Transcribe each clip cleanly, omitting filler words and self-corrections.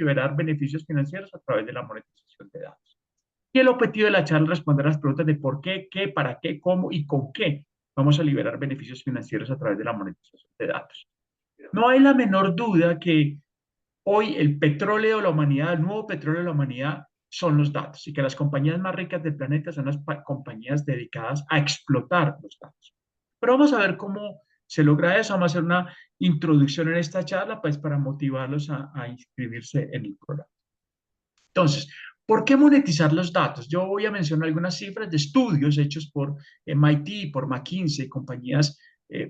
liberar beneficios financieros a través de la monetización de datos. Y el objetivo de la charla es responder a las preguntas de por qué, para qué, cómo y con qué vamos a liberar beneficios financieros a través de la monetización de datos. No hay la menor duda que hoy el petróleo de la humanidad, el nuevo petróleo de la humanidad, son los datos y que las compañías más ricas del planeta son las compañías dedicadas a explotar los datos. Pero vamos a ver cómo se logra eso. Vamos a hacer una introducción en esta charla pues, para motivarlos a inscribirse en el programa. Entonces, ¿por qué monetizar los datos? Yo voy a mencionar algunas cifras de estudios hechos por MIT, por McKinsey, compañías,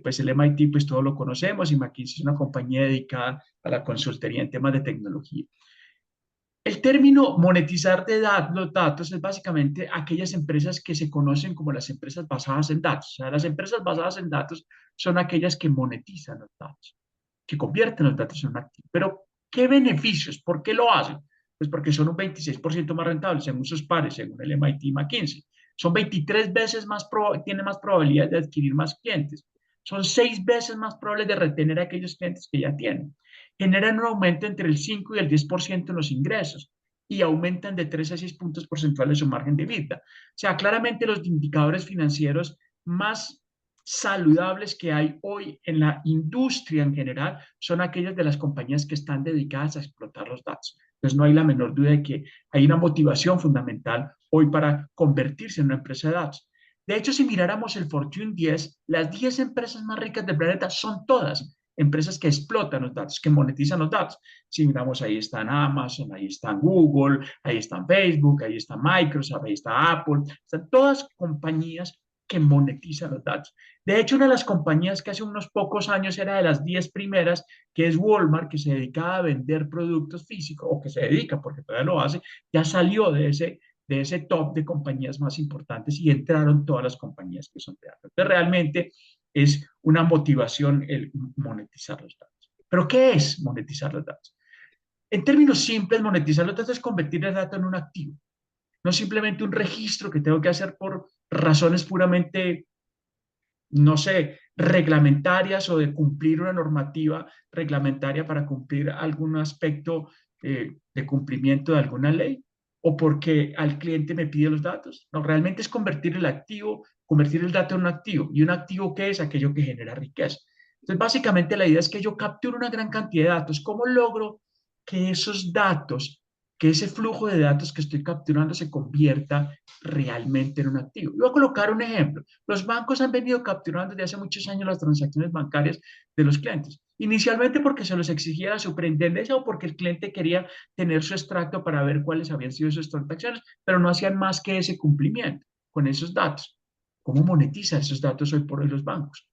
pues el MIT pues todos lo conocemos y McKinsey es una compañía dedicada a la consultoría en temas de tecnología. El término monetizar los datos es básicamente aquellas empresas que se conocen como las empresas basadas en datos. O sea, las empresas basadas en datos son aquellas que monetizan los datos, que convierten los datos en un activo. Pero, ¿qué beneficios? ¿Por qué lo hacen? Pues porque son un 26% más rentables, según sus pares, según el MIT y McKinsey. Son 23 veces más, tienen más probabilidad de adquirir más clientes. Son 6 veces más probables de retener a aquellos clientes que ya tienen. Generan un aumento entre el 5 y el 10% en los ingresos y aumentan de 3 a 6 puntos porcentuales su margen de vida. O sea, claramente los indicadores financieros más saludables que hay hoy en la industria en general son aquellas de las compañías que están dedicadas a explotar los datos. Entonces no hay la menor duda de que hay una motivación fundamental hoy para convertirse en una empresa de datos. De hecho, si miráramos el Fortune 10, las 10 empresas más ricas del planeta son todas empresas que explotan los datos, que monetizan los datos. Si miramos, ahí están Amazon, ahí están Google, ahí están Facebook, ahí está Microsoft, ahí está Apple, están todas compañías que monetizan los datos. De hecho, una de las compañías que hace unos pocos años era de las 10 primeras, que es Walmart, que se dedicaba a vender productos físicos, o que se dedica, porque todavía lo hace, ya salió de ese top de compañías más importantes y entraron todas las compañías que son de datos. Entonces, realmente es una motivación el monetizar los datos. ¿Pero qué es monetizar los datos? En términos simples, monetizar los datos es convertir el dato en un activo, no simplemente un registro que tengo que hacer por razones puramente, no sé, reglamentarias o de cumplir una normativa reglamentaria para cumplir algún aspecto de cumplimiento de alguna ley o porque al cliente me pide los datos. No, realmente es convertir el activo, convertir el dato en un activo. ¿Y un activo qué es? Aquello que genera riqueza. Entonces, básicamente la idea es que yo capture una gran cantidad de datos. ¿Cómo logro que esos datos, que ese flujo de datos que estoy capturando se convierta realmente en un activo? Voy a colocar un ejemplo. Los bancos han venido capturando desde hace muchos años las transacciones bancarias de los clientes. Inicialmente porque se los exigía la superintendencia o porque el cliente quería tener su extracto para ver cuáles habían sido sus transacciones, pero no hacían más que ese cumplimiento con esos datos. ¿Cómo monetiza esos datos hoy por hoy los bancos?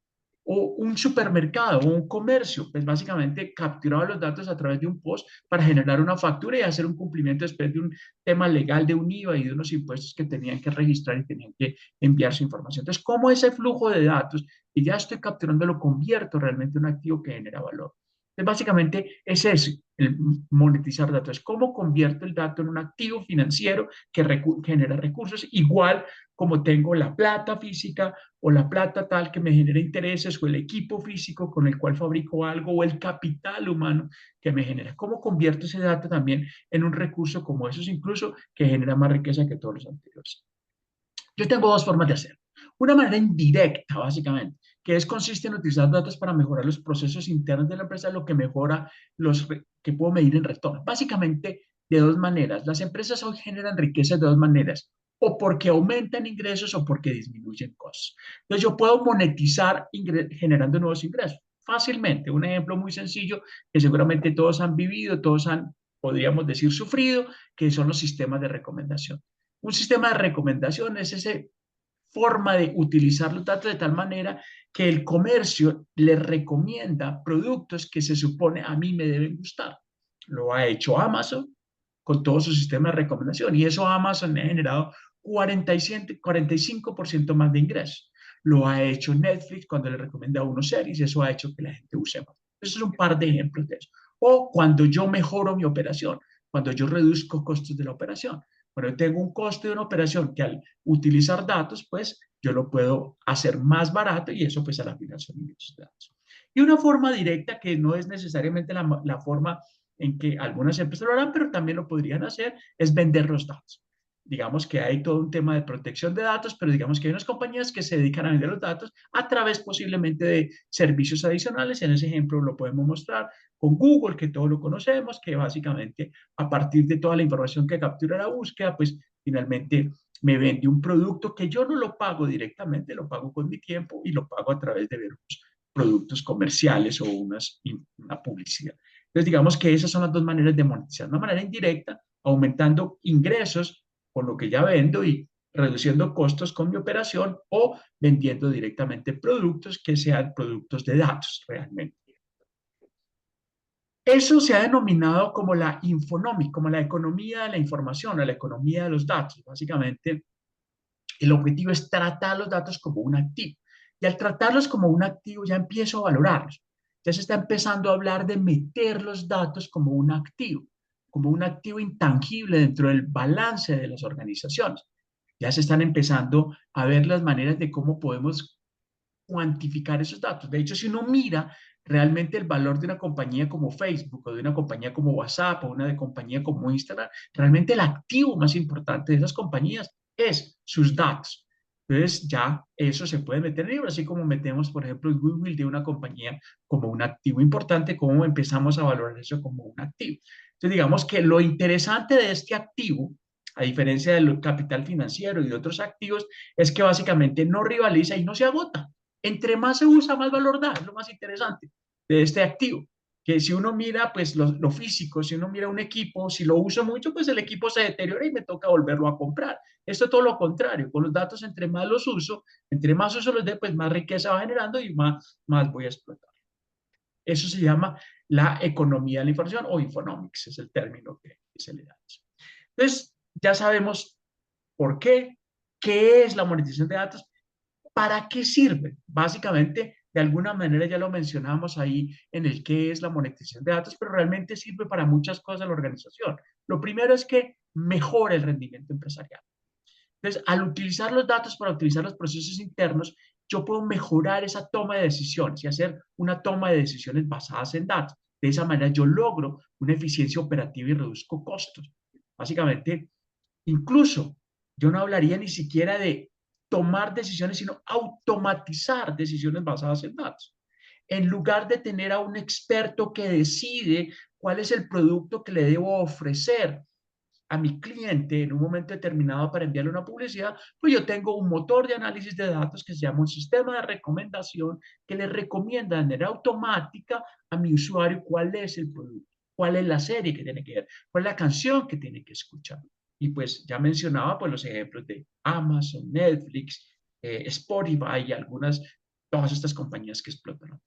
O un supermercado o un comercio, pues básicamente capturaba los datos a través de un post para generar una factura y hacer un cumplimiento después de un tema legal de un IVA y de unos impuestos que tenían que registrar y tenían que enviar su información. Entonces, ¿cómo ese flujo de datos que ya estoy capturando lo convierto realmente en un activo que genera valor? Entonces, básicamente es eso, el monetizar datos. Es cómo convierto el dato en un activo financiero que genera recursos, igual como tengo la plata física o la plata tal que me genera intereses o el equipo físico con el cual fabrico algo o el capital humano que me genera. ¿Cómo convierto ese dato también en un recurso como esos incluso que genera más riqueza que todos los anteriores? Yo tengo dos formas de hacerlo. Una manera indirecta, básicamente, consiste en utilizar datos para mejorar los procesos internos de la empresa, lo que mejora los que puedo medir en retorno. Básicamente, de dos maneras. Las empresas hoy generan riqueza de dos maneras, o porque aumentan ingresos o porque disminuyen costos. Entonces, yo puedo monetizar generando nuevos ingresos fácilmente. Un ejemplo muy sencillo que seguramente todos han vivido, todos han, podríamos decir, sufrido, que son los sistemas de recomendación. Un sistema de recomendación es esa forma de utilizar los datos de tal manera que el comercio le recomienda productos que se supone a mí me deben gustar. Lo ha hecho Amazon con todo su sistema de recomendación y eso Amazon me ha generado 45% más de ingresos. Lo ha hecho Netflix cuando le recomienda a uno series y eso ha hecho que la gente use más. Eso es un par de ejemplos de eso. O cuando yo mejoro mi operación, cuando yo reduzco costos de la operación. Bueno, yo tengo un costo de una operación que al utilizar datos, pues yo lo puedo hacer más barato y eso pues a la final son muchos datos. Y una forma directa que no es necesariamente la forma en que algunas empresas lo harán, pero también lo podrían hacer, es vender los datos. Digamos que hay todo un tema de protección de datos, pero digamos que hay unas compañías que se dedican a vender los datos a través posiblemente de servicios adicionales. En ese ejemplo lo podemos mostrar con Google, que todos lo conocemos, que básicamente a partir de toda la información que captura la búsqueda, pues finalmente me vende un producto que yo no lo pago directamente, lo pago con mi tiempo y lo pago a través de ver unos productos comerciales o una publicidad. Entonces, digamos que esas son las dos maneras de monetizar. Una manera indirecta, aumentando ingresos con lo que ya vendo y reduciendo costos con mi operación o vendiendo directamente productos que sean productos de datos realmente. Eso se ha denominado como la infonomics, como la economía de la información o la economía de los datos. Básicamente, el objetivo es tratar los datos como un activo. Y al tratarlos como un activo ya empiezo a valorarlos. Ya se está empezando a hablar de meter los datos como un activo intangible dentro del balance de las organizaciones. Ya se están empezando a ver las maneras de cómo podemos cuantificar esos datos. De hecho, si uno mira realmente el valor de una compañía como Facebook o de una compañía como WhatsApp o una de compañía como Instagram, realmente el activo más importante de esas compañías es sus datos. Entonces ya eso se puede meter en libros, así como metemos, por ejemplo, el Google de una compañía como un activo importante, cómo empezamos a valorar eso como un activo. Entonces digamos que lo interesante de este activo, a diferencia del capital financiero y de otros activos, es que básicamente no rivaliza y no se agota. Entre más se usa, más valor da, es lo más interesante de este activo. Que si uno mira, pues lo físico, si uno mira un equipo, si lo uso mucho, pues el equipo se deteriora y me toca volverlo a comprar. Esto es todo lo contrario, con los datos, entre más los uso, entre más uso los de, pues más riqueza va generando y más voy a explotar. Eso se llama la economía de la información o infonomics, es el término que se le da. Entonces, ya sabemos por qué es la monetización de datos. ¿Para qué sirve? Básicamente, de alguna manera ya lo mencionamos ahí en el qué es la monetización de datos, pero realmente sirve para muchas cosas en la organización. Lo primero es que mejora el rendimiento empresarial. Entonces, al utilizar los datos para utilizar los procesos internos, yo puedo mejorar esa toma de decisiones y hacer una toma de decisiones basadas en datos. De esa manera yo logro una eficiencia operativa y reduzco costos. Básicamente, incluso yo no hablaría ni siquiera de tomar decisiones, sino automatizar decisiones basadas en datos. En lugar de tener a un experto que decide cuál es el producto que le debo ofrecer a mi cliente en un momento determinado para enviarle una publicidad, pues yo tengo un motor de análisis de datos que se llama un sistema de recomendación que le recomienda de manera automática a mi usuario cuál es el producto, cuál es la serie que tiene que ver, cuál es la canción que tiene que escuchar. Y pues ya mencionaba pues los ejemplos de Amazon, Netflix, Spotify y todas estas compañías que explotan.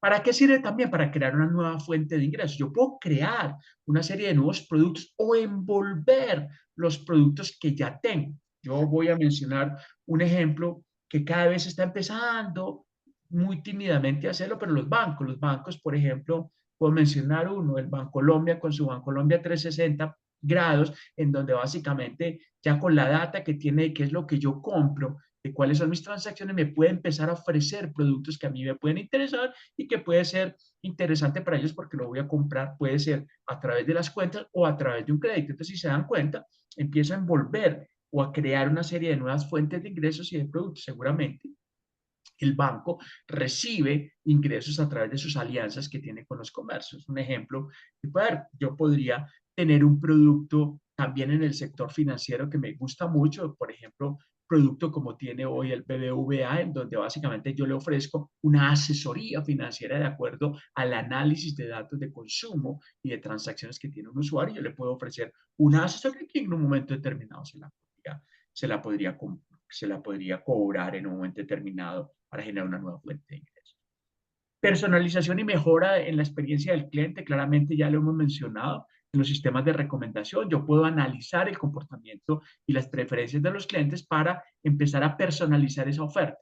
¿Para qué sirve también? Para crear una nueva fuente de ingresos. Yo puedo crear una serie de nuevos productos o envolver los productos que ya tengo. Yo voy a mencionar un ejemplo que cada vez está empezando muy tímidamente a hacerlo, pero los bancos, por ejemplo, puedo mencionar uno, el Bancolombia con su Bancolombia 360 grados, en donde básicamente ya con la data que tiene de qué es lo que yo compro, de cuáles son mis transacciones, me puede empezar a ofrecer productos que a mí me pueden interesar y que puede ser interesante para ellos porque lo voy a comprar, puede ser a través de las cuentas o a través de un crédito. Entonces, si se dan cuenta, empiezo a envolver o a crear una serie de nuevas fuentes de ingresos y de productos. Seguramente el banco recibe ingresos a través de sus alianzas que tiene con los comercios. Un ejemplo, yo podría tener un producto también en el sector financiero que me gusta mucho, por ejemplo, producto como tiene hoy el BBVA, en donde básicamente yo le ofrezco una asesoría financiera de acuerdo al análisis de datos de consumo y de transacciones que tiene un usuario. Yo le puedo ofrecer una asesoría que en un momento determinado se la podría, se la podría cobrar en un momento determinado para generar una nueva fuente de ingresos. Personalización y mejora en la experiencia del cliente, claramente ya lo hemos mencionado. En los sistemas de recomendación, yo puedo analizar el comportamiento y las preferencias de los clientes para empezar a personalizar esa oferta.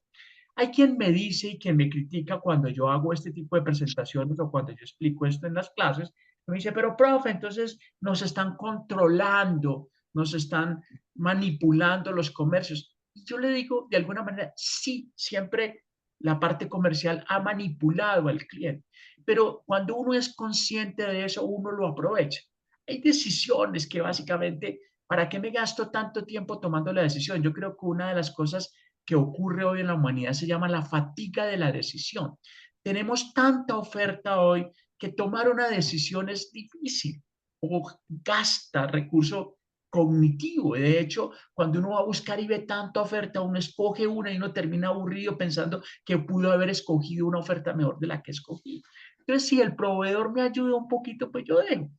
Hay quien me dice y quien me critica cuando yo hago este tipo de presentaciones o cuando yo explico esto en las clases, me dice, pero profe, entonces nos están controlando, nos están manipulando los comercios. Y yo le digo, de alguna manera, sí, siempre la parte comercial ha manipulado al cliente, pero cuando uno es consciente de eso, uno lo aprovecha. Hay decisiones que básicamente, ¿para qué me gasto tanto tiempo tomando la decisión? Yo creo que una de las cosas que ocurre hoy en la humanidad se llama la fatiga de la decisión. Tenemos tanta oferta hoy que tomar una decisión es difícil o gasta recurso cognitivo. De hecho, cuando uno va a buscar y ve tanta oferta, uno escoge una y uno termina aburrido pensando que pudo haber escogido una oferta mejor de la que escogí. Entonces, si el proveedor me ayuda un poquito, pues yo dejo.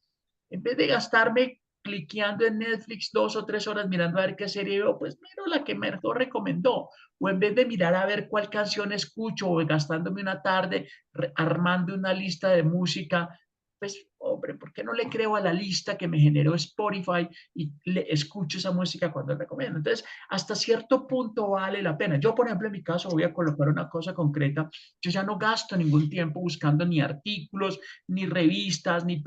En vez de gastarme cliqueando en Netflix 2 o 3 horas mirando a ver qué serie veo, pues miro la que mejor recomendó. O en vez de mirar a ver cuál canción escucho o gastándome una tarde armando una lista de música, pues hombre, ¿por qué no le creo a la lista que me generó Spotify y le escucho esa música cuando recomiendo? Entonces, hasta cierto punto vale la pena. Yo, por ejemplo, en mi caso voy a colocar una cosa concreta. Yo ya no gasto ningún tiempo buscando ni artículos, ni revistas, ni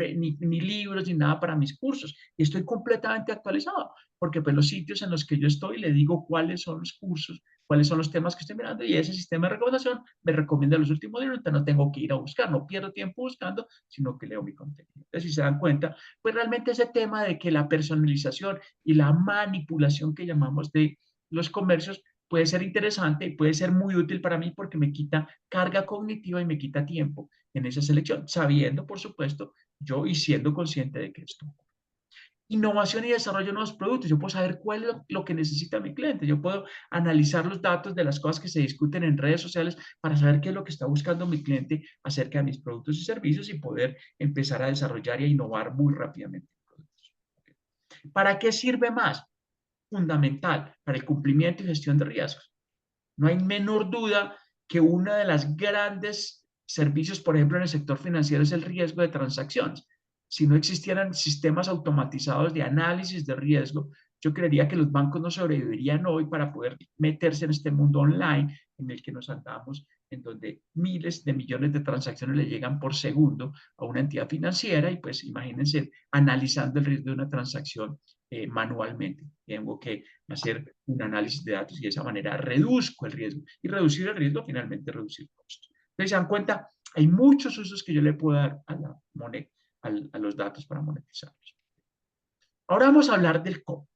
libros, ni nada para mis cursos. Y estoy completamente actualizado, porque pues los sitios en los que yo estoy le digo cuáles son los cursos, cuáles son los temas que estoy mirando y ese sistema de recomendación me recomienda los últimos libros, entonces no tengo que ir a buscar, no pierdo tiempo buscando, sino que leo mi contenido. Entonces, si se dan cuenta, pues realmente ese tema de que la personalización y la manipulación que llamamos de los comercios puede ser interesante y puede ser muy útil para mí porque me quita carga cognitiva y me quita tiempo en esa selección, sabiendo, por supuesto, yo y siendo consciente de que esto. Innovación y desarrollo de nuevos productos. Yo puedo saber cuál es lo que necesita mi cliente. Yo puedo analizar los datos de las cosas que se discuten en redes sociales para saber qué es lo que está buscando mi cliente acerca de mis productos y servicios y poder empezar a desarrollar y a innovar muy rápidamente. ¿Para qué sirve más? Fundamental para el cumplimiento y gestión de riesgos. No hay menor duda que uno de los grandes servicios, por ejemplo, en el sector financiero es el riesgo de transacciones. Si no existieran sistemas automatizados de análisis de riesgo, yo creería que los bancos no sobrevivirían hoy para poder meterse en este mundo online en el que nos andamos, en donde miles de millones de transacciones le llegan por segundo a una entidad financiera y pues imagínense analizando el riesgo de una transacción manualmente. Tengo que hacer un análisis de datos y de esa manera reduzco el riesgo. Y reducir el riesgo, finalmente, reducir costos. Entonces, se dan cuenta, hay muchos usos que yo le puedo dar a la moneda, a los datos para monetizarlos. Ahora vamos a hablar del cómo.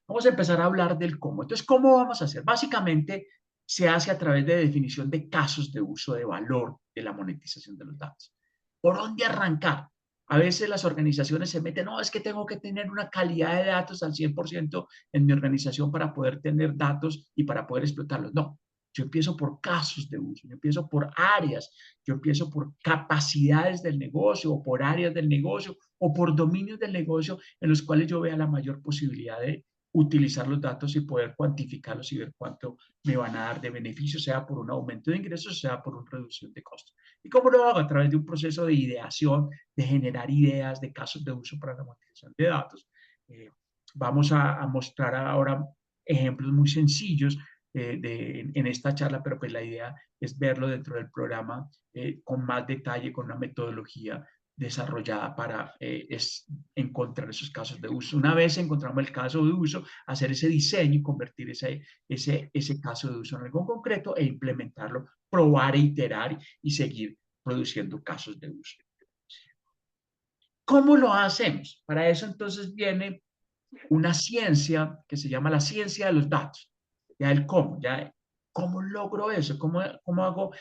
Vamos a empezar a hablar del cómo. Entonces, ¿cómo vamos a hacer? Básicamente, se hace a través de definición de casos de uso de valor de la monetización de los datos. ¿Por dónde arrancar? A veces las organizaciones se meten, no, es que tengo que tener una calidad de datos al 100% en mi organización para poder tener datos y para poder explotarlos. No, yo empiezo por casos de uso, yo empiezo por áreas, yo empiezo por capacidades del negocio o por áreas del negocio o por dominios del negocio en los cuales yo vea la mayor posibilidad de utilizar los datos y poder cuantificarlos y ver cuánto me van a dar de beneficio, sea por un aumento de ingresos, sea por una reducción de costos. ¿Y cómo lo hago? A través de un proceso de ideación, de generar ideas de casos de uso para la monetización de datos. Vamos a mostrar ahora ejemplos muy sencillos en esta charla, pero pues la idea es verlo dentro del programa con más detalle, con una metodología desarrollada para encontrar esos casos de uso. Una vez encontramos el caso de uso, hacer ese diseño y convertir ese caso de uso en algo concreto e implementarlo, probar e iterar y seguir produciendo casos de uso. ¿Cómo lo hacemos? Para eso entonces viene una ciencia que se llama la ciencia de los datos. Ya el cómo, ya cómo logro eso, cómo hago,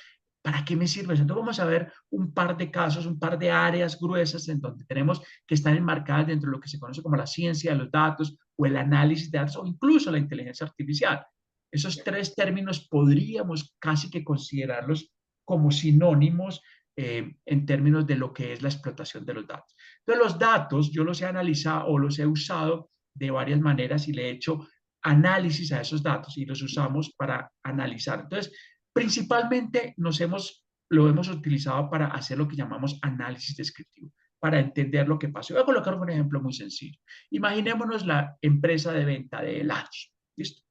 para qué me sirve eso. Entonces vamos a ver un par de casos, un par de áreas gruesas en donde tenemos que estar enmarcadas dentro de lo que se conoce como la ciencia de los datos o el análisis de datos o incluso la inteligencia artificial. Esos tres términos podríamos casi que considerarlos como sinónimos en términos de lo que es la explotación de los datos. Entonces los datos yo los he analizado o los he usado de varias maneras y le he hecho análisis a esos datos y los usamos para analizar. Entonces, principalmente lo hemos utilizado para hacer lo que llamamos análisis descriptivo, para entender lo que pasó. Voy a colocar un ejemplo muy sencillo. Imaginémonos la empresa de venta de helados. ¿Listo?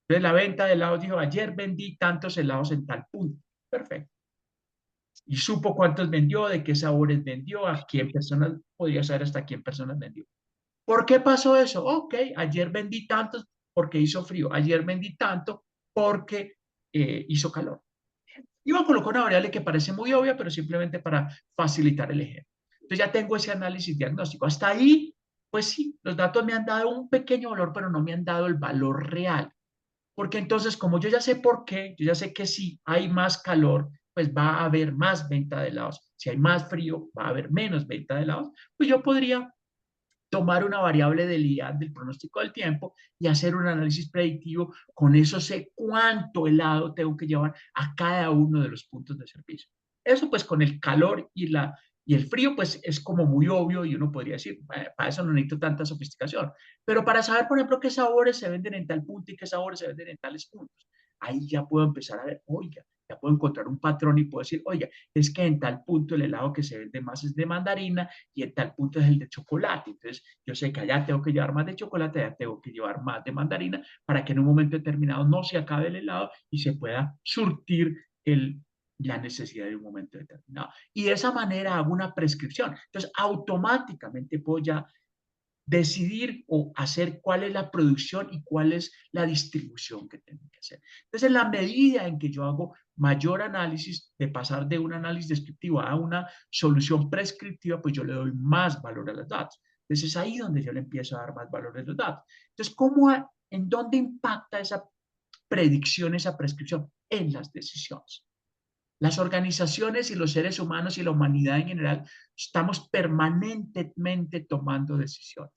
Entonces, la venta de helados dijo, ayer vendí tantos helados en tal punto. Perfecto. Y supo cuántos vendió, de qué sabores vendió, a quién personas, podría saber hasta quién personas vendió. ¿Por qué pasó eso? Ok, ayer vendí tantos porque hizo frío, ayer vendí tanto porque hizo calor. Y voy a colocar una variable que parece muy obvia, pero simplemente para facilitar el ejemplo. Entonces ya tengo ese análisis diagnóstico. Hasta ahí, pues sí, los datos me han dado un pequeño valor, pero no me han dado el valor real. Porque entonces, como yo ya sé por qué, yo ya sé que si hay más calor, pues va a haber más venta de helados. Si hay más frío, va a haber menos venta de helados. Pues yo podría tomar una variable del IAD, del pronóstico del tiempo, y hacer un análisis predictivo. Con eso sé cuánto helado tengo que llevar a cada uno de los puntos de servicio. Eso pues con el calor y el frío pues es como muy obvio y uno podría decir, para eso no necesito tanta sofisticación. Pero para saber, por ejemplo, qué sabores se venden en tal punto y qué sabores se venden en tales puntos, ahí ya puedo empezar a ver, oiga, ya puedo encontrar un patrón y puedo decir, oiga, es que en tal punto el helado que se vende más es de mandarina y en tal punto es el de chocolate. Entonces, yo sé que allá tengo que llevar más de chocolate, allá tengo que llevar más de mandarina para que en un momento determinado no se acabe el helado y se pueda surtir la necesidad de un momento determinado. Y de esa manera hago una prescripción. Entonces, automáticamente puedo ya decidir o hacer cuál es la producción y cuál es la distribución que tengo que hacer. Entonces, en la medida en que yo hago mayor análisis, de pasar de un análisis descriptivo a una solución prescriptiva, pues yo le doy más valor a los datos. Entonces, es ahí donde yo le empiezo a dar más valor a los datos. Entonces, ¿en dónde impacta esa predicción, esa prescripción? En las decisiones. Las organizaciones y los seres humanos y la humanidad en general estamos permanentemente tomando decisiones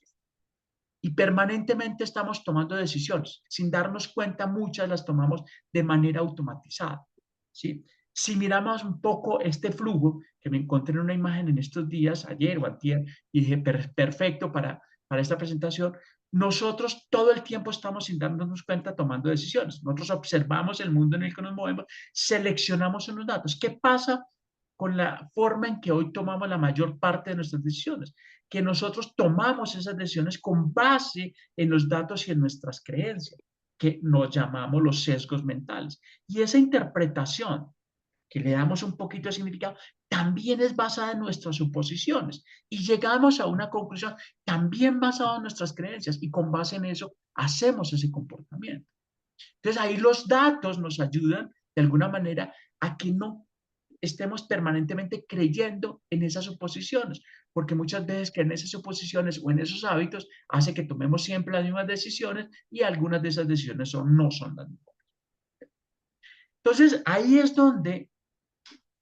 y permanentemente estamos tomando decisiones. Sin darnos cuenta, muchas las tomamos de manera automatizada. ¿Sí? Si miramos un poco este flujo, que me encontré en una imagen en estos días, ayer o antier, y dije, perfecto para esta presentación, nosotros todo el tiempo estamos sin darnos cuenta tomando decisiones. Nosotros observamos el mundo en el que nos movemos, seleccionamos unos datos. ¿Qué pasa con la forma en que hoy tomamos la mayor parte de nuestras decisiones? Que nosotros tomamos esas decisiones con base en los datos y en nuestras creencias, que nos llamamos los sesgos mentales. Y esa interpretación que le damos un poquito de significado, también es basada en nuestras suposiciones. Y llegamos a una conclusión también basada en nuestras creencias y con base en eso hacemos ese comportamiento. Entonces ahí los datos nos ayudan de alguna manera a que no estemos permanentemente creyendo en esas suposiciones, porque muchas veces que en esas suposiciones o en esos hábitos hace que tomemos siempre las mismas decisiones y algunas de esas decisiones no son las mismas. Entonces, ahí es donde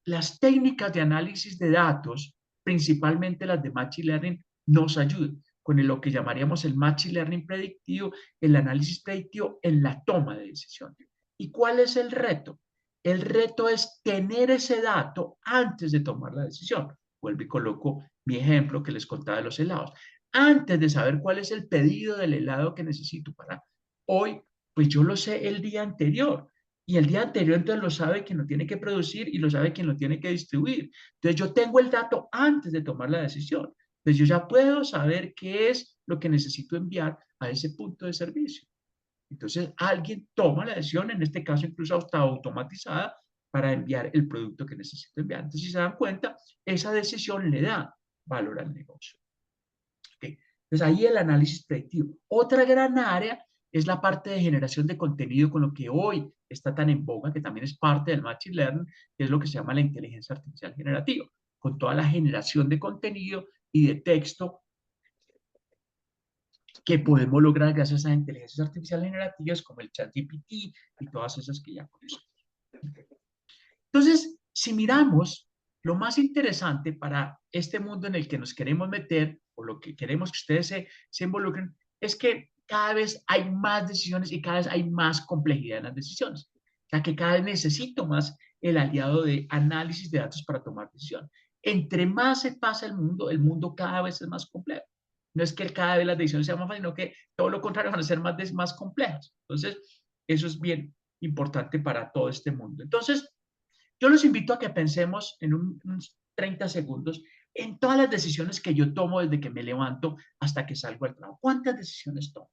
las técnicas de análisis de datos, principalmente las de Machine Learning, nos ayudan con lo que llamaríamos el Machine Learning predictivo, el análisis predictivo en la toma de decisiones. ¿Y cuál es el reto? El reto es tener ese dato antes de tomar la decisión. Vuelvo y coloco mi ejemplo que les contaba de los helados. Antes de saber cuál es el pedido del helado que necesito para hoy, pues yo lo sé el día anterior. Y el día anterior entonces lo sabe quien lo tiene que producir y lo sabe quien lo tiene que distribuir. Entonces yo tengo el dato antes de tomar la decisión. Entonces yo ya puedo saber qué es lo que necesito enviar a ese punto de servicio. Entonces alguien toma la decisión, en este caso incluso hasta automatizada, para enviar el producto que necesito enviar. Entonces si se dan cuenta, esa decisión le da valor al negocio. ¿Okay? Entonces ahí el análisis predictivo. Otra gran área es la parte de generación de contenido con lo que hoy está tan en boga, que también es parte del Machine Learning, que es lo que se llama la inteligencia artificial generativa, con toda la generación de contenido y de texto que podemos lograr gracias a inteligencias artificiales generativas como el ChatGPT y todas esas que ya conocemos. Entonces, si miramos, lo más interesante para este mundo en el que nos queremos meter, o lo que queremos que ustedes se involucren, es que cada vez hay más decisiones y cada vez hay más complejidad en las decisiones. O sea, que cada vez necesito más el aliado de análisis de datos para tomar decisiones. Entre más se pasa el mundo cada vez es más complejo. No es que cada vez las decisiones sean más fáciles, sino que todo lo contrario van a ser más complejas. Entonces, eso es bien importante para todo este mundo. Entonces, yo los invito a que pensemos en unos 30 segundos en todas las decisiones que yo tomo desde que me levanto hasta que salgo al trabajo. ¿Cuántas decisiones tomo?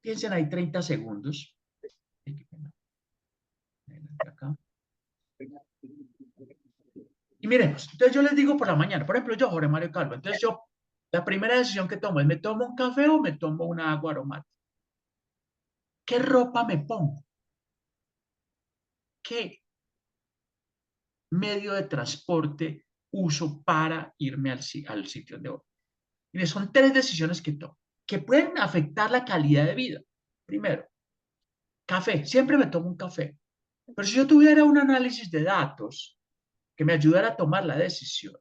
Piensen ahí 30 segundos. Y miremos, entonces yo les digo por la mañana, por ejemplo, yo, Jorge Mario Calvo, entonces yo, la primera decisión que tomo es, ¿me tomo un café o me tomo una agua aromática? ¿Qué ropa me pongo? qué medio de transporte uso para irme al sitio de hoy. Mire, son tres decisiones que tomo, que pueden afectar la calidad de vida. Primero, café. Siempre me tomo un café. Pero si yo tuviera un análisis de datos que me ayudara a tomar la decisión,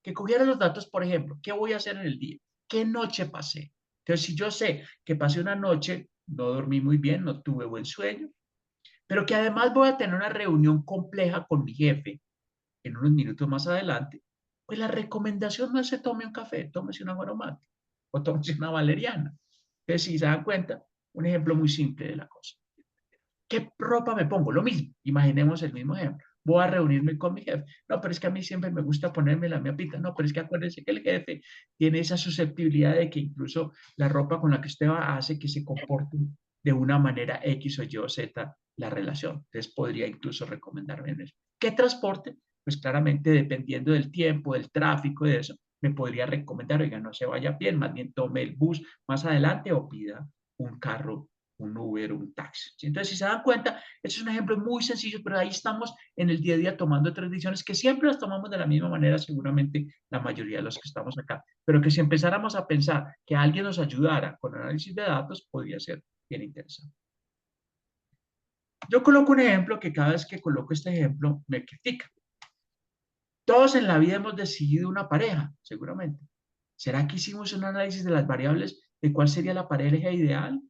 que cogiera los datos, por ejemplo, ¿qué voy a hacer en el día? ¿Qué noche pasé? Entonces, si yo sé que pasé una noche, no dormí muy bien, no tuve buen sueño, pero que además voy a tener una reunión compleja con mi jefe en unos minutos más adelante, pues la recomendación no es se tome un café, tómese una aromática o tómese una valeriana. Entonces, si se dan cuenta, un ejemplo muy simple de la cosa. ¿Qué ropa me pongo? Lo mismo. Imaginemos el mismo ejemplo. Voy a reunirme con mi jefe. No, pero es que a mí siempre me gusta ponerme la mía pinta. No, pero es que acuérdense que el jefe tiene esa susceptibilidad de que incluso la ropa con la que usted va hace que se comporte de una manera X o Y o Z la relación. Entonces podría incluso recomendarme en eso. ¿Qué transporte? Pues claramente dependiendo del tiempo, del tráfico, de eso, me podría recomendar, oiga, no se vaya bien, más bien tome el bus más adelante o pida un carro, un Uber, un taxi. ¿Sí? Entonces, si se dan cuenta, este es un ejemplo muy sencillo, pero ahí estamos en el día a día tomando otras decisiones que siempre las tomamos de la misma manera, seguramente la mayoría de los que estamos acá, pero que si empezáramos a pensar que alguien nos ayudara con análisis de datos, podría ser bien interesante. Yo coloco un ejemplo que cada vez que coloco este ejemplo me critica. Todos en la vida hemos decidido una pareja, seguramente. ¿Será que hicimos un análisis de las variables de cuál sería la pareja ideal?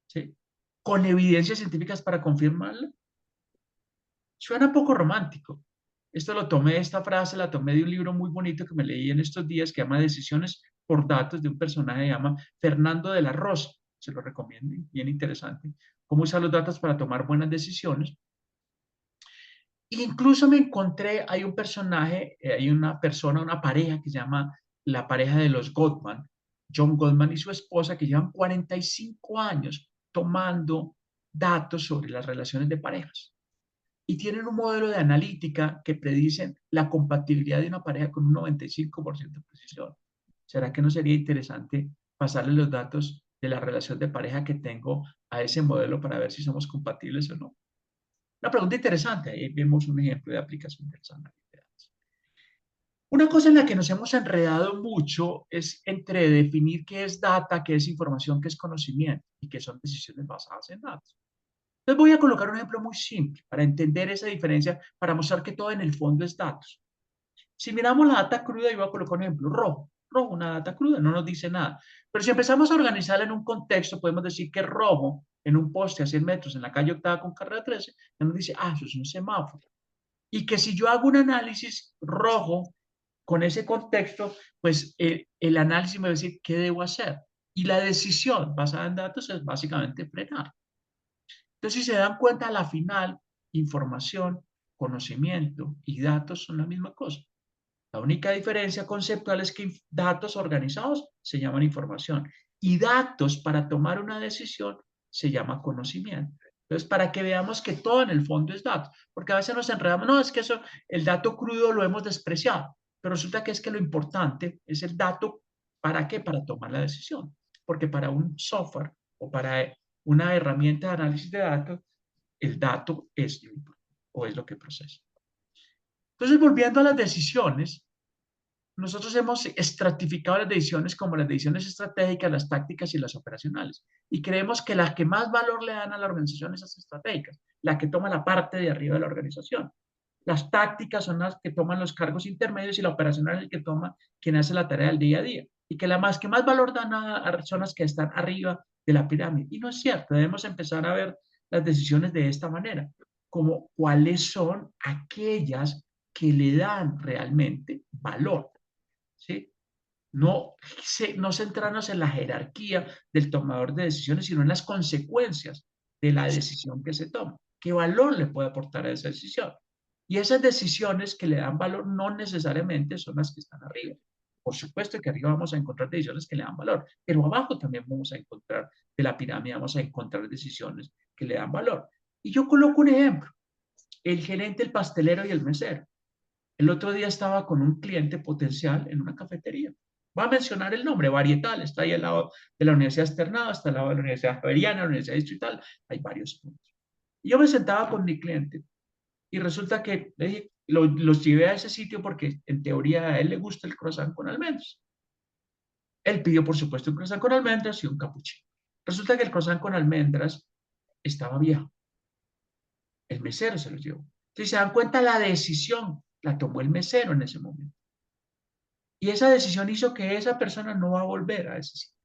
¿Sí? Con evidencias científicas para confirmarla. Suena poco romántico. Esto lo tomé, esta frase la tomé de un libro muy bonito que me leí en estos días que llama Decisiones por Datos, de un personaje que se llama Fernando de la Rosa. Se lo recomiendo, bien interesante. Cómo usar los datos para tomar buenas decisiones. Incluso me encontré, hay un personaje, hay una persona, una pareja que se llama la pareja de los Gottman, John Gottman y su esposa, que llevan 45 años tomando datos sobre las relaciones de parejas. Y tienen un modelo de analítica que predicen la compatibilidad de una pareja con un 95% de precisión. ¿Será que no sería interesante pasarle los datos de la relación de pareja que tengo a ese modelo para ver si somos compatibles o no? Una pregunta interesante, ahí vemos un ejemplo de aplicación de las analíticas. Una cosa en la que nos hemos enredado mucho es entre definir qué es data, qué es información, qué es conocimiento y qué son decisiones basadas en datos. Entonces voy a colocar un ejemplo muy simple para entender esa diferencia, para mostrar que todo en el fondo es datos. Si miramos la data cruda, yo voy a colocar un ejemplo rojo. Rojo, una data cruda, no nos dice nada. Pero si empezamos a organizarla en un contexto, podemos decir que rojo en un poste a 100 metros en la calle Octava con carrera 13, nos dice, ah, eso es un semáforo. Y que si yo hago un análisis rojo con ese contexto, pues el análisis me va a decir qué debo hacer. Y la decisión basada en datos es básicamente frenar. Entonces, si se dan cuenta, a la final, información, conocimiento y datos son la misma cosa. La única diferencia conceptual es que datos organizados se llaman información y datos para tomar una decisión se llama conocimiento. Entonces, para que veamos que todo en el fondo es datos, porque a veces nos enredamos, no, es que eso, el dato crudo lo hemos despreciado, pero resulta que es que lo importante es el dato, ¿para qué? Para tomar la decisión, porque para un software o para una herramienta de análisis de datos, el dato es lo importante o es lo que procesa. Entonces, volviendo a las decisiones, nosotros hemos estratificado las decisiones como las decisiones estratégicas, las tácticas y las operacionales. Y creemos que las que más valor le dan a la organización esas estratégicas, la que toma la parte de arriba de la organización. Las tácticas son las que toman los cargos intermedios y la operacional es el que toma quien hace la tarea del día a día. Y que que más valor dan a personas que están arriba de la pirámide. Y no es cierto, debemos empezar a ver las decisiones de esta manera, como cuáles son aquellas que le dan realmente valor. ¿Sí? No, no centrarnos en la jerarquía del tomador de decisiones, sino en las consecuencias de la decisión que se toma. ¿Qué valor le puede aportar a esa decisión? Y esas decisiones que le dan valor no necesariamente son las que están arriba. Por supuesto que arriba vamos a encontrar decisiones que le dan valor, pero abajo también vamos a encontrar de la pirámide, vamos a encontrar decisiones que le dan valor. Y yo coloco un ejemplo, el gerente, el pastelero y el mesero. El otro día estaba con un cliente potencial en una cafetería. Va a mencionar el nombre, Varietal, está ahí al lado de la Universidad Externado, está al lado de la Universidad Javeriana, la Universidad Distrital, hay varios puntos. Y yo me sentaba con mi cliente Y resulta que los llevé a ese sitio porque en teoría a él le gusta el croissant con almendras. Él pidió, por supuesto, un croissant con almendras y un capuchino. Resulta que el croissant con almendras estaba viejo. El mesero se lo llevó. Si se dan cuenta, la decisión la tomó el mesero en ese momento. Y esa decisión hizo que esa persona no va a volver a ese sitio.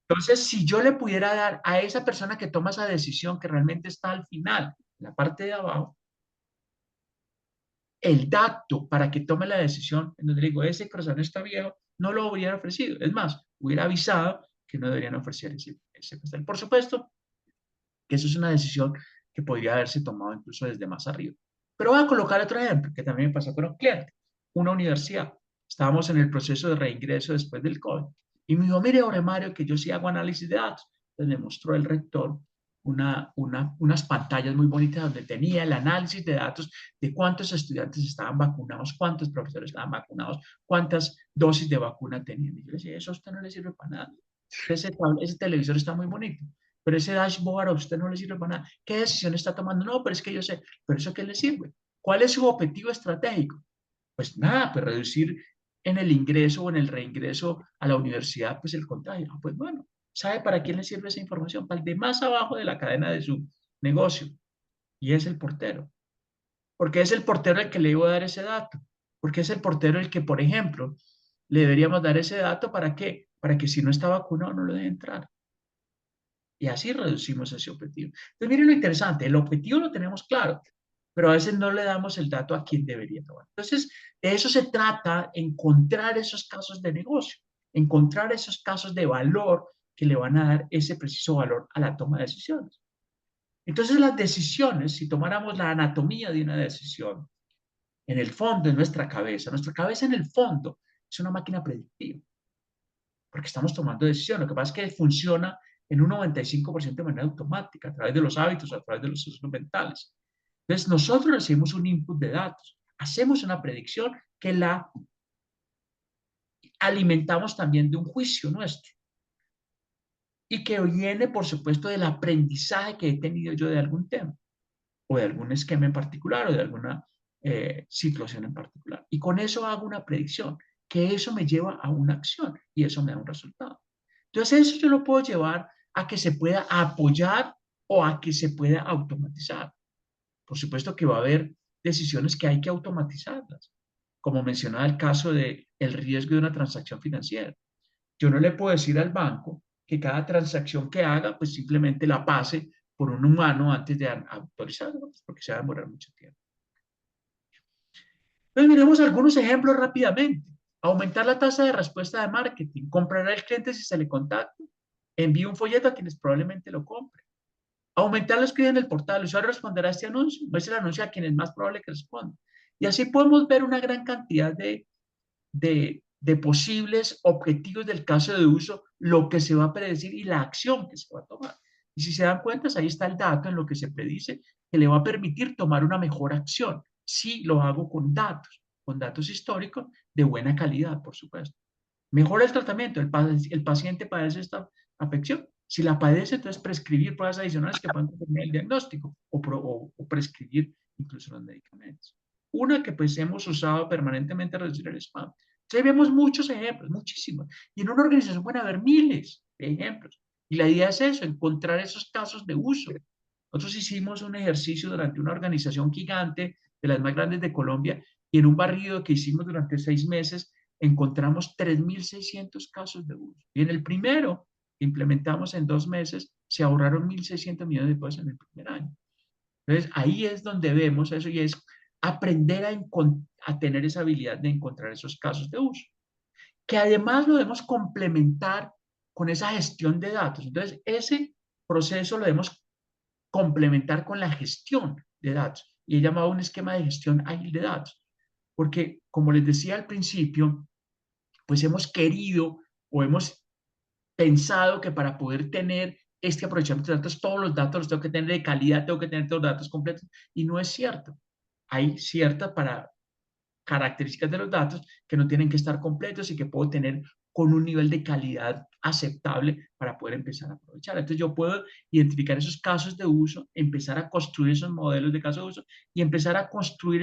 Entonces, si yo le pudiera dar a esa persona que toma esa decisión, que realmente está al final, en la parte de abajo, el dato para que tome la decisión, en donde le digo, ese croissant está viejo, no lo hubiera ofrecido. Es más, hubiera avisado que no deberían ofrecer ese pastel. Por supuesto que eso es una decisión que podría haberse tomado incluso desde más arriba. Pero voy a colocar otro ejemplo que también me pasó con un cliente, una universidad. Estábamos en el proceso de reingreso después del COVID. Y me dijo, mire, ahora Mario, que yo sí hago análisis de datos. Entonces me mostró el rector unas pantallas muy bonitas donde tenía el análisis de datos de cuántos estudiantes estaban vacunados, cuántos profesores estaban vacunados, cuántas dosis de vacuna tenían. Y yo le decía, eso a usted no le sirve para nada. Ese televisor está muy bonito, pero ese dashboard a usted no le sirve para nada. ¿Qué decisión está tomando? No, pero es que yo sé, pero ¿eso qué le sirve? ¿Cuál es su objetivo estratégico? Pues nada, pues reducir en el ingreso o en el reingreso a la universidad, pues el contagio. Ah, pues bueno, ¿sabe para quién le sirve esa información? Para el de más abajo de la cadena de su negocio, y es el portero. Porque es el portero el que le iba a dar ese dato. Porque es el portero el que, por ejemplo, le deberíamos dar ese dato para qué? Para que si no está vacunado no lo deje entrar. Y así reducimos ese objetivo. Entonces, miren lo interesante, el objetivo lo tenemos claro, pero a veces no le damos el dato a quien debería tomar. Entonces, de eso se trata, encontrar esos casos de negocio, encontrar esos casos de valor que le van a dar ese preciso valor a la toma de decisiones. Entonces, las decisiones, si tomáramos la anatomía de una decisión, en el fondo, en nuestra cabeza en el fondo es una máquina predictiva, porque estamos tomando decisiones. Lo que pasa es que funciona en un 95% de manera automática, a través de los hábitos, a través de los procesos mentales. Entonces, nosotros recibimos un input de datos, hacemos una predicción que la alimentamos también de un juicio nuestro y que viene, por supuesto, del aprendizaje que he tenido yo de algún tema o de algún esquema en particular o de alguna situación en particular. Y con eso hago una predicción, que eso me lleva a una acción y eso me da un resultado. Entonces, eso yo lo puedo llevar a que se pueda apoyar o a que se pueda automatizar. Por supuesto que va a haber decisiones que hay que automatizarlas, como mencionaba el caso de el riesgo de una transacción financiera. Yo no le puedo decir al banco que cada transacción que haga, pues simplemente la pase por un humano antes de autorizarla, pues, porque se va a demorar mucho tiempo. Entonces, miremos algunos ejemplos rápidamente. Aumentar la tasa de respuesta de marketing. Comprará el cliente si se le contacta. Envíe un folleto a quienes probablemente lo compren. Aumentar los clics en el portal. El usuario responderá a este anuncio. Muestra el anuncio a quien es más probable que responda. Y así podemos ver una gran cantidad de posibles objetivos del caso de uso, lo que se va a predecir y la acción que se va a tomar. Y si se dan cuenta, ahí está el dato en lo que se predice que le va a permitir tomar una mejor acción si lo hago con datos históricos de buena calidad, por supuesto. Mejora el tratamiento, el paciente padece esta afección. Si la padece, entonces prescribir pruebas adicionales que puedan determinar el diagnóstico o prescribir incluso los medicamentos. Una que pues hemos usado permanentemente, reducir el spam. Entonces vemos muchos ejemplos, muchísimos. Y en una organización pueden haber miles de ejemplos. Y la idea es eso, encontrar esos casos de uso. Nosotros hicimos un ejercicio durante una organización gigante, de las más grandes de Colombia, y en un barrido que hicimos durante 6 meses, encontramos 3.600 casos de uso. Y en el primero, que implementamos en 2 meses, se ahorraron 1.600 millones de pesos en el primer año. Entonces, ahí es donde vemos eso y es aprender a tener esa habilidad de encontrar esos casos de uso, que además lo debemos complementar con esa gestión de datos. Entonces, ese proceso lo debemos complementar con la gestión de datos. Y he llamado un esquema de gestión ágil de datos. Porque, como les decía al principio, pues hemos querido o hemos pensado que para poder tener este aprovechamiento de datos, todos los datos los tengo que tener de calidad, tengo que tener todos los datos completos, y no es cierto. Hay ciertas características de los datos que no tienen que estar completos y que puedo tener con un nivel de calidad aceptable para poder empezar a aprovechar. Entonces yo puedo identificar esos casos de uso, empezar a construir esos modelos de caso de uso y empezar a construir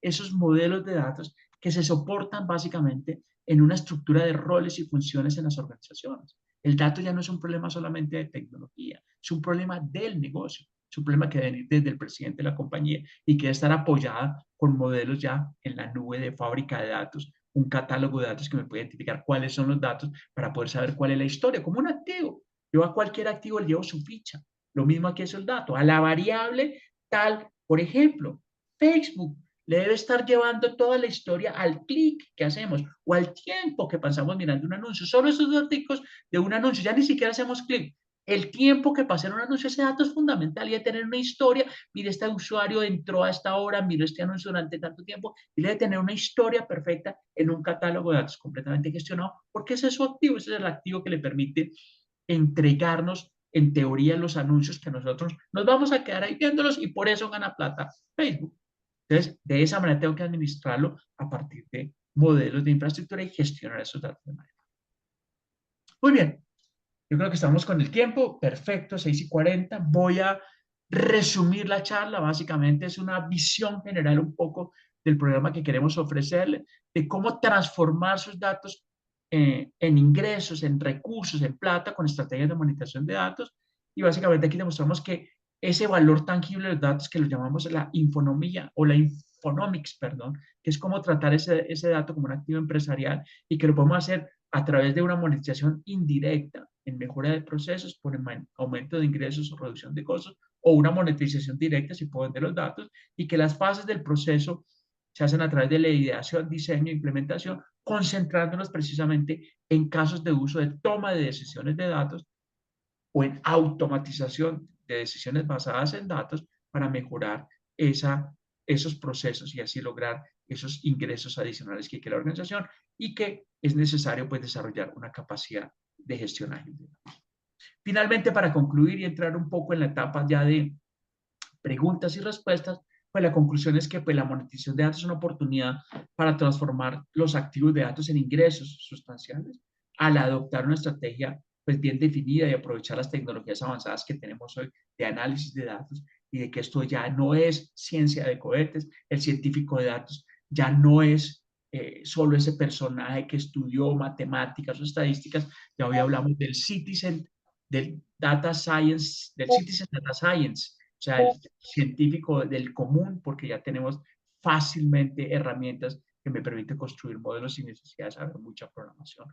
esos modelos de datos que se soportan básicamente en una estructura de roles y funciones en las organizaciones. El dato ya no es un problema solamente de tecnología, es un problema del negocio, es un problema que debe venir desde el presidente de la compañía y que debe estar apoyada con modelos ya en la nube de fábrica de datos, un catálogo de datos que me puede identificar cuáles son los datos para poder saber cuál es la historia, como un activo. Yo a cualquier activo le llevo su ficha. Lo mismo aquí es el dato. A la variable tal, por ejemplo, Facebook le debe estar llevando toda la historia al clic que hacemos o al tiempo que pasamos mirando un anuncio. Solo esos datos de un anuncio, ya ni siquiera hacemos clic. El tiempo que pasa en un anuncio, ese dato es fundamental y de tener una historia. Mire, este usuario entró a esta hora, miró este anuncio durante tanto tiempo y debe tener una historia perfecta en un catálogo de datos completamente gestionado, porque ese es su activo, ese es el activo que le permite entregarnos en teoría los anuncios que nosotros nos vamos a quedar ahí viéndolos y por eso gana plata Facebook. Entonces, de esa manera tengo que administrarlo a partir de modelos de infraestructura y gestionar esos datos de manera. Muy bien, yo creo que estamos con el tiempo, perfecto, 6:40. Voy a resumir la charla, básicamente es una visión general un poco del programa que queremos ofrecerle, de cómo transformar sus datos en ingresos, en recursos, en plata, con estrategias de monetización de datos. Y básicamente aquí demostramos que ese valor tangible de los datos, que lo llamamos la infonomía o la infonomics, perdón, que es como tratar ese dato como un activo empresarial y que lo podemos hacer a través de una monetización indirecta en mejora de procesos, por aumento de ingresos o reducción de costos, o una monetización directa si puedo vender los datos, y que las fases del proceso se hacen a través de la ideación, diseño e implementación, concentrándonos precisamente en casos de uso de toma de decisiones de datos o en automatización de decisiones basadas en datos para mejorar esos procesos y así lograr esos ingresos adicionales que quiere la organización y que es necesario pues desarrollar una capacidad de gestión ágil. Finalmente, para concluir y entrar un poco en la etapa ya de preguntas y respuestas, pues la conclusión es que pues, la monetización de datos es una oportunidad para transformar los activos de datos en ingresos sustanciales al adoptar una estrategia pues bien definida y aprovechar las tecnologías avanzadas que tenemos hoy de análisis de datos y de que esto ya no es ciencia de cohetes, el científico de datos ya no es solo ese personaje que estudió matemáticas o estadísticas, ya hoy hablamos del citizen, del data science, del citizen data science, o sea, el científico del común, porque ya tenemos fácilmente herramientas que me permiten construir modelos sin necesidad de saber mucha programación.